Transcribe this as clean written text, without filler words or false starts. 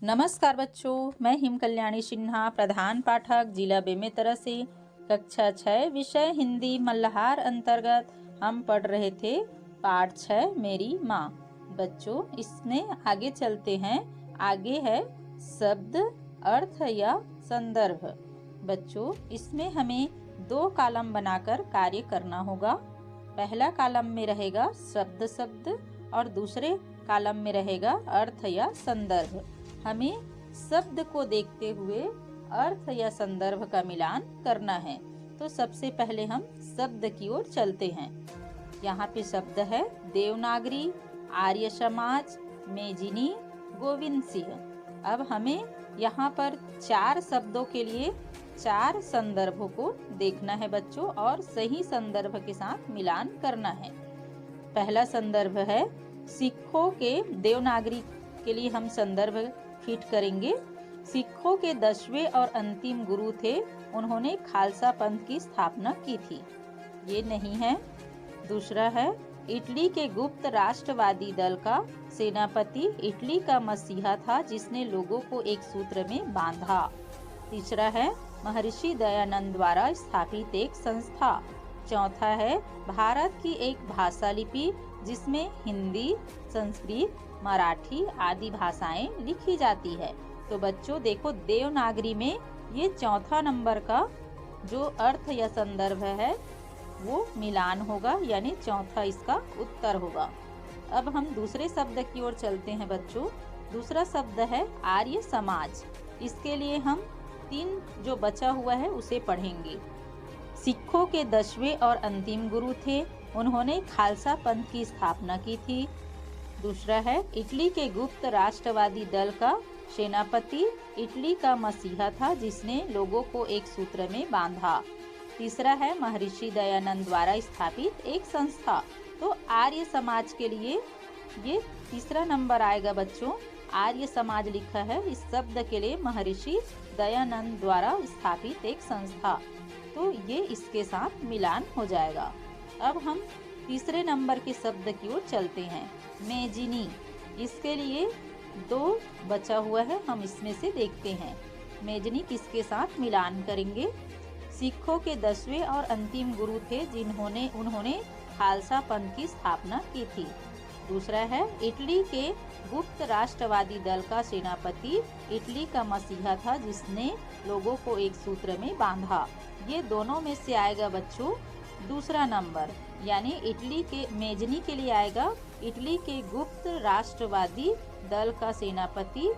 नमस्कार बच्चों, मैं हिम कल्याणी सिन्हा, प्रधान पाठक जिला बेमेतरा से। कक्षा 6 विषय हिंदी मल्हार अंतर्गत हम पढ़ रहे थे पाठ 6 मेरी माँ। बच्चों, इसमें आगे चलते हैं। आगे है शब्द, अर्थ या संदर्भ। बच्चों, इसमें हमें 2 कॉलम बनाकर कार्य करना होगा। पहला कॉलम में रहेगा शब्द और दूसरे कॉलम में रहेगा अर्थ या संदर्भ। हमें शब्द को देखते हुए अर्थ या संदर्भ का मिलान करना है। तो सबसे पहले हम शब्द की ओर चलते हैं। यहाँ पे शब्द है देवनागरी, आर्य समाज, मेजिनी, गोविंद सिंह। अब हमें यहाँ पर 4 शब्दों के लिए 4 संदर्भों को देखना है बच्चों, और सही संदर्भ के साथ मिलान करना है। पहला संदर्भ है सिखों के देवनागरी के लिए हम संदर्भ फिट करेंगे। सिखों के 10वें और अंतिम गुरु थे, उन्होंने खालसा पंथ की स्थापना की थी। ये नहीं है। दूसरा है इटली के गुप्त राष्ट्रवादी दल का सेनापति इटली का मसीहा था, जिसने लोगों को एक सूत्र में बांधा। तीसरा है महर्षि दयानंद द्वारा स्थापित एक संस्था। चौथा है भारत की एक भाषा लिपि, जिसमें हिंदी, संस्कृत, मराठी आदि भाषाएं लिखी जाती है। तो बच्चों देखो, देवनागरी में ये चौथा नंबर का जो अर्थ या संदर्भ है वो मिलान होगा, यानी चौथा इसका उत्तर होगा। अब हम दूसरे शब्द की ओर चलते हैं बच्चों। दूसरा शब्द है आर्य समाज। इसके लिए हम 3 जो बचा हुआ है उसे पढ़ेंगे। सिखों के 10वें और अंतिम गुरु थे, उन्होंने खालसा पंथ की स्थापना की थी। दूसरा है इटली के गुप्त राष्ट्रवादी दल का सेनापति इटली का मसीहा था, जिसने लोगों को एक सूत्र में बांधा। तीसरा है महर्षि दयानंद द्वारा स्थापित एक संस्था। तो आर्य समाज के लिए ये तीसरा नंबर आएगा बच्चों। आर्य समाज लिखा है, इस शब्द के लिए महर्षि दयानंद द्वारा स्थापित एक संस्था। तो ये इसके साथ मिलान हो जाएगा। अब हम तीसरे नंबर के शब्द की ओर चलते हैं, मेजिनी। इसके लिए 2 बचा हुआ है, हम इसमें से देखते हैं मेजिनी किसके साथ मिलान करेंगे। सिखों के 10वें और अंतिम गुरु थे, उन्होंने खालसा पंथ की स्थापना की थी। दूसरा है इटली के गुप्त राष्ट्रवादी दल का सेनापति इटली का मसीहा था, जिसने लोगों को एक सूत्र में बांधा। ये दोनों में से आएगा बच्चों दूसरा नंबर, यानी इटली के मेजनी के लिए आएगा इटली के गुप्त राष्ट्रवादी दल का सेनापति